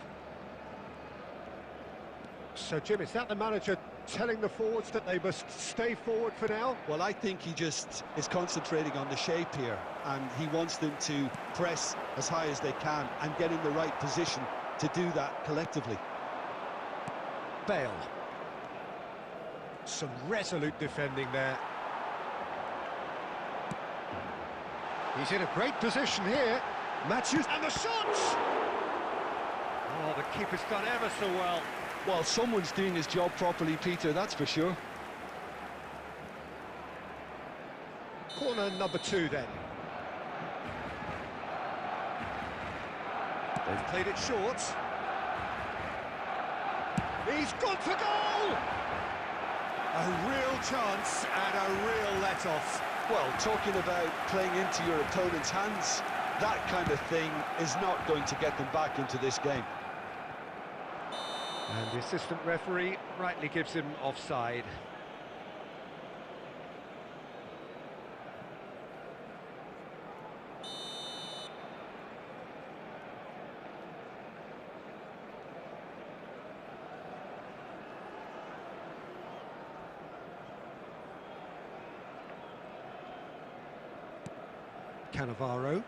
So, Jim, is that the manager telling the forwards that they must stay forward for now? Well, I think he just is concentrating on the shape here, and he wants them to press as high as they can and get in the right position to do that collectively. Bale. Some resolute defending there. He's in a great position here. Matches and the shots! Oh, the keeper's done ever so well. Well, someone's doing his job properly, Peter, that's for sure. Corner number 2 then. They've played it short. He's gone for goal! A real chance and a real let-off. Well, talking about playing into your opponent's hands, that kind of thing is not going to get them back into this game. And the assistant referee rightly gives him offside. Cannavaro.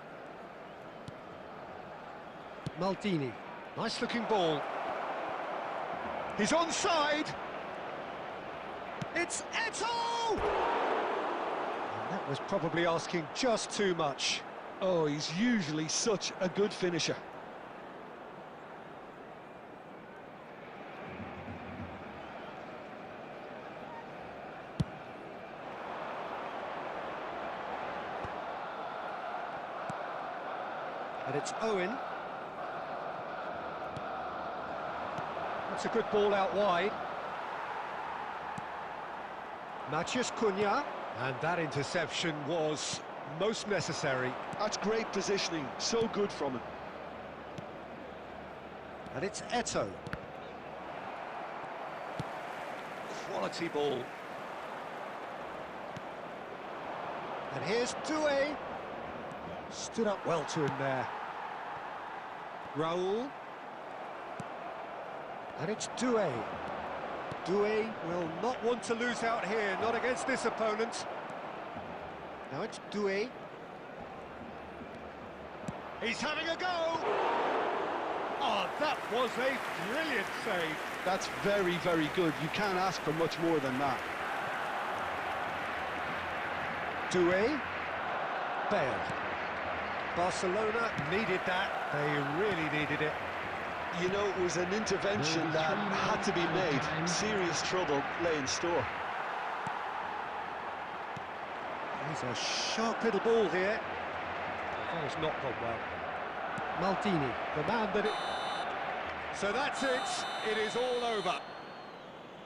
Maldini. Nice looking ball. He's onside. It's Eto'o! And that was probably asking just too much. Oh, he's usually such a good finisher. And it's Owen. That's a good ball out wide. Matheus Cunha. And that interception was most necessary. That's great positioning, so good from him. And it's Eto'o. Quality ball. And here's Doué. Stood up well to him there. Raul. And it's Doué. Doué will not want to lose out here, not against this opponent. Now it's Doué. He's having a go! Oh, that was a brilliant save. That's very, very good. You can't ask for much more than that. Doué. Bale. Barcelona needed that. They really needed it. You know, it was an intervention that had to be made. Serious trouble lay in store. He's a sharp little ball here. That has not gone well. Maldini, the man that it... So that's it. It is all over.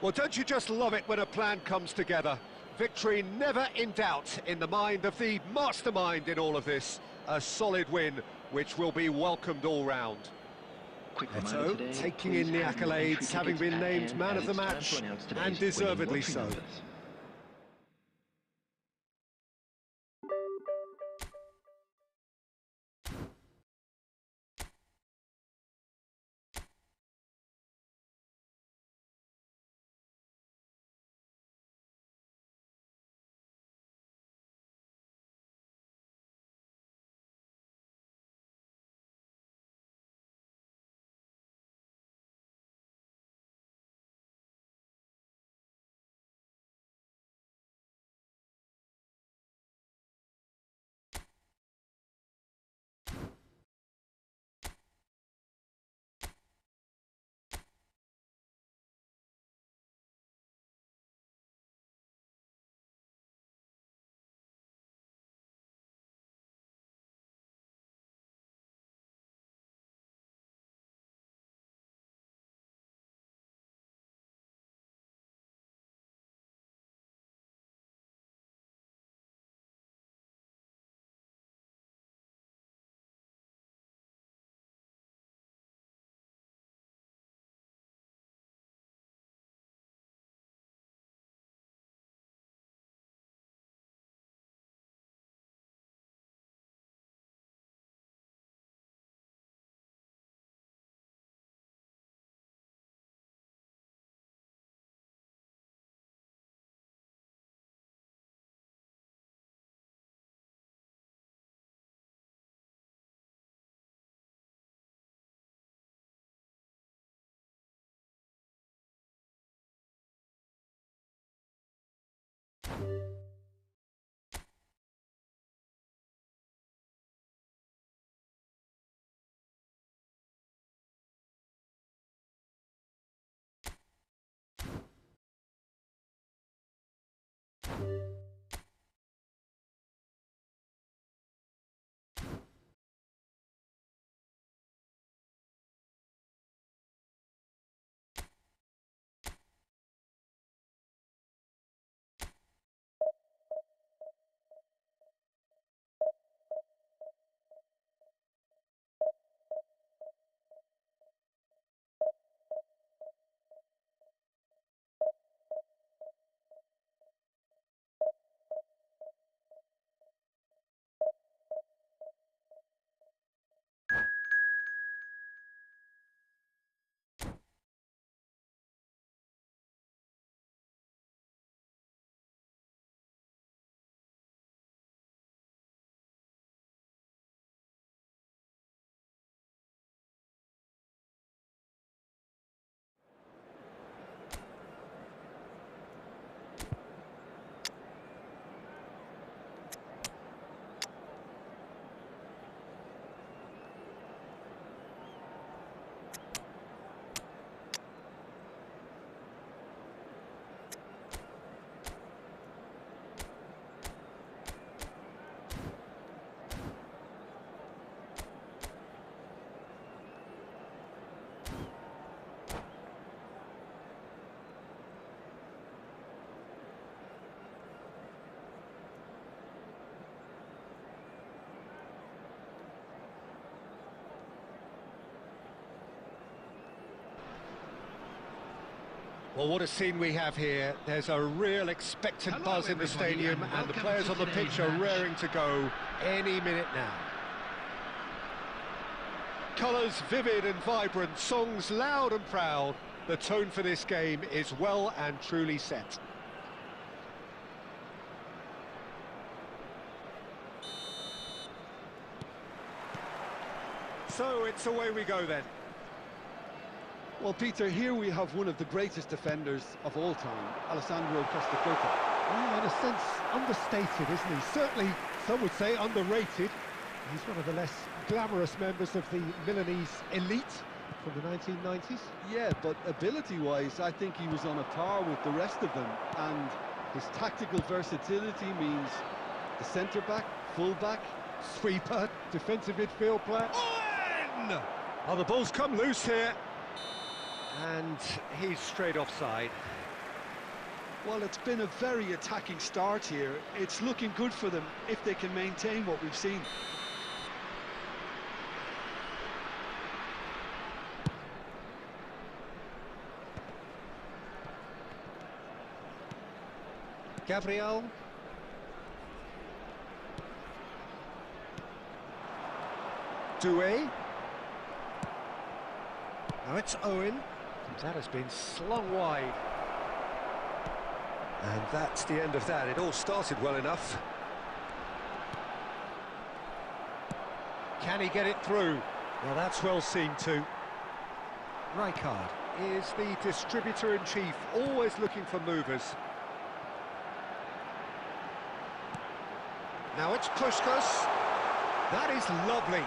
Well, don't you just love it when a plan comes together? Victory never in doubt in the mind of the mastermind in all of this. A solid win, which will be welcomed all round. Eto'o taking in the accolades, having been named man of the match, and deservedly so. Well, what a scene we have here. There's a real expectant buzz in the stadium, and the players on the pitch are raring to go any minute now. Colours vivid and vibrant, songs loud and proud. The tone for this game is well and truly set. So it's away we go then. Well, Peter, here we have one of the greatest defenders of all time, Alessandro Costa. Well, in a sense, understated, isn't he? Certainly, some would say underrated. He's one of the less glamorous members of the Milanese elite from the 1990s. Yeah, but ability-wise, I think he was on a par with the rest of them. And his tactical versatility means the centre-back, full-back, Sweeper, defensive midfield player. Owen! Oh, the ball's come loose here. And he's straight offside. Well, it's been a very attacking start here. It's looking good for them if they can maintain what we've seen. Gabriel. Doué. Now it's Owen. That has been slung wide. And that's the end of that. It all started well enough. Can he get it through? Well, that's well seen too. Rijkaard is the distributor-in-chief, always looking for movers. Now it's Puskás. That is lovely.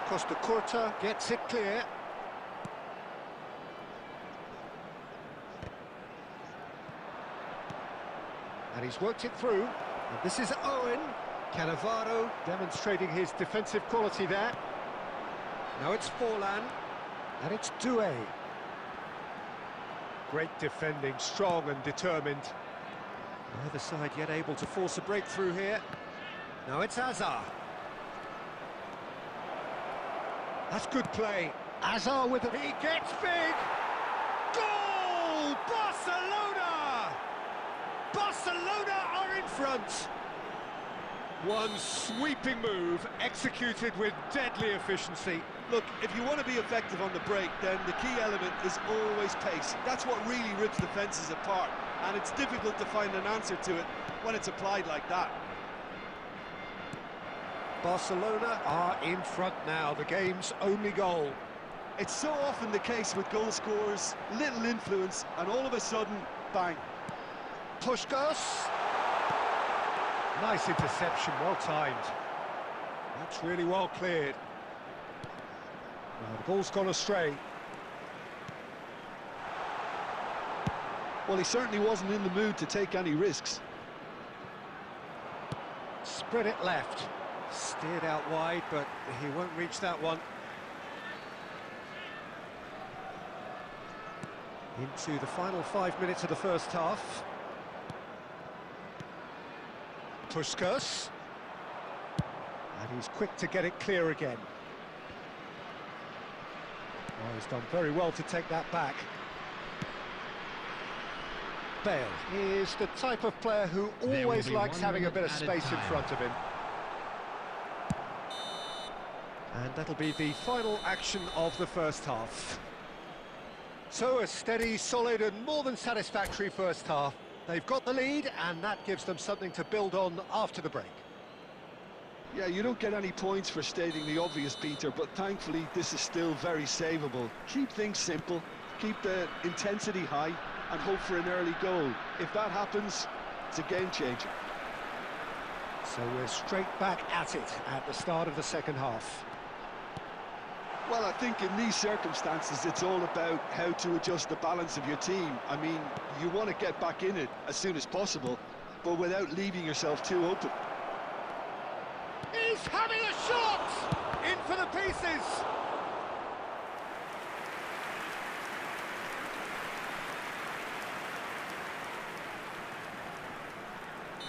Costa Curta gets it clear. And he's worked it through. And this is Owen. Cannavaro demonstrating his defensive quality there. Now it's Forlan. And it's Doué. Great defending, strong and determined. Neither side yet able to force a breakthrough here. Now it's Hazard. That's good play. Hazard with it. He gets big. Goal! Barcelona! Barcelona are in front. One sweeping move executed with deadly efficiency. Look, if you want to be effective on the break, then the key element is always pace. That's what really rips defences apart, and it's difficult to find an answer to it when it's applied like that. Barcelona are in front now, the game's only goal. It's so often the case with goal scorers, little influence, and all of a sudden, bang. Puskás. Nice interception, well timed. That's really well cleared. Well, the ball's gone astray. Well, he certainly wasn't in the mood to take any risks. Spread it left. Steered out wide, but he won't reach that one. Into the final 5 minutes of the first half. Puskás. And he's quick to get it clear again. Oh, he's done very well to take that back. Bale is the type of player who always likes having a bit of space in front of him. And that'll be the final action of the first half. So a steady, solid and more than satisfactory first half. They've got the lead and that gives them something to build on after the break. Yeah, you don't get any points for stating the obvious, Peter, but thankfully this is still very savable. Keep things simple, keep the intensity high and hope for an early goal. If that happens, it's a game changer. So we're straight back at it at the start of the second half. Well, I think in these circumstances, it's all about how to adjust the balance of your team. I mean, you want to get back in it as soon as possible, but without leaving yourself too open. He's having a shot! In for the pieces!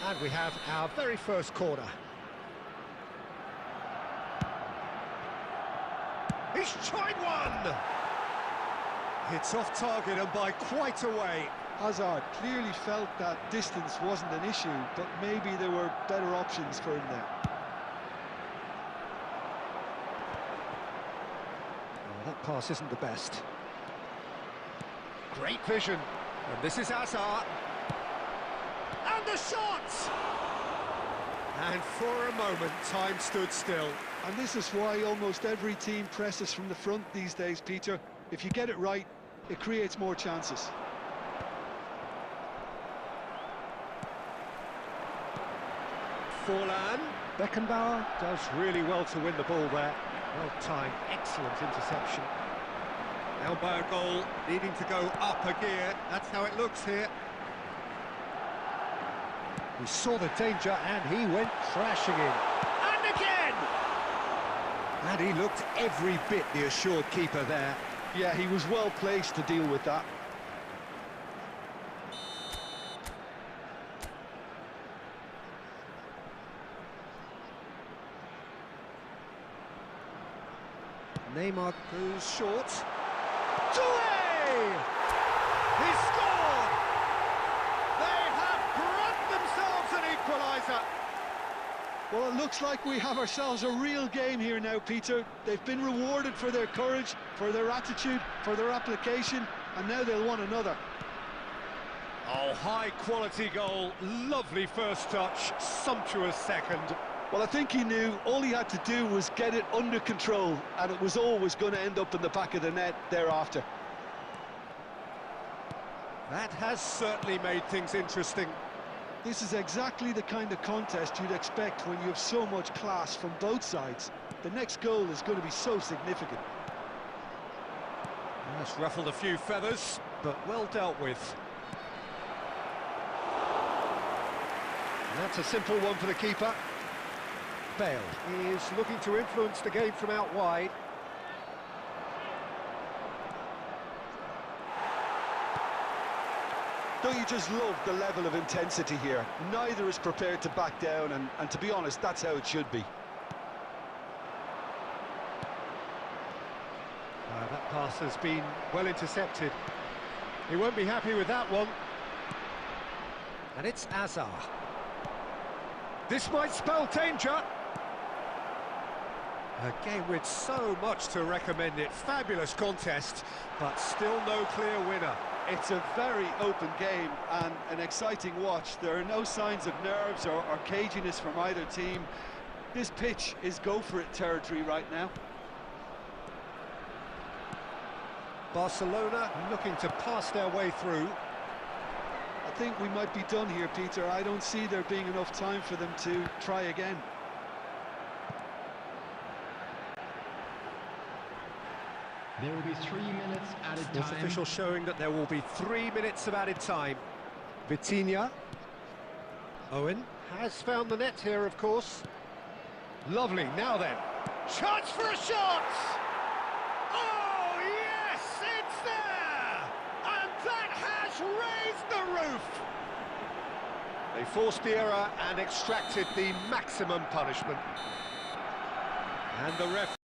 And we have our very first corner. He's tried one! It's off target and by quite a way. Hazard clearly felt that distance wasn't an issue, but maybe there were better options for him there. Oh, that pass isn't the best. Great vision. And this is Hazard. And the shot! And for a moment, time stood still. And this is why almost every team presses from the front these days, Peter. If you get it right, it creates more chances. Forlan. Beckenbauer does really well to win the ball there. Well timed, excellent interception. Elbow goal, needing to go up a gear. That's how it looks here. He saw the danger and he went crashing in. And again! And he looked every bit the assured keeper there. Yeah, he was well placed to deal with that. Neymar goes short. Doué! He scored! They have brought themselves an equaliser. Well, it looks like we have ourselves a real game here now, Peter. They've been rewarded for their courage, for their attitude, for their application, and now they'll want another. Oh, high-quality goal, lovely first touch, sumptuous second. Well, I think he knew all he had to do was get it under control, and it was always going to end up in the back of the net thereafter. That has certainly made things interesting. This is exactly the kind of contest you'd expect when you have so much class from both sides. The next goal is going to be so significant. That's ruffled a few feathers, but well dealt with. And that's a simple one for the keeper. Bale is looking to influence the game from out wide. Don't you just love the level of intensity here? Neither is prepared to back down, and to be honest, that's how it should be. That pass has been well intercepted. He won't be happy with that one. And it's Hazard. This might spell danger. A game with so much to recommend it. Fabulous contest, but still no clear winner. It's a very open game and an exciting watch. There are no signs of nerves or caginess from either team. This pitch is go-for-it territory right now. Barcelona looking to pass their way through. I think we might be done here, Peter. I don't see there being enough time for them to try again. There will be 3 minutes added Fourth time. official showing that there will be 3 minutes of added time. Vitinha. Owen has found the net here, of course. Lovely, now then. Chance for a shot! Oh, yes, it's there! And that has raised the roof! They forced the error and extracted the maximum punishment. And the ref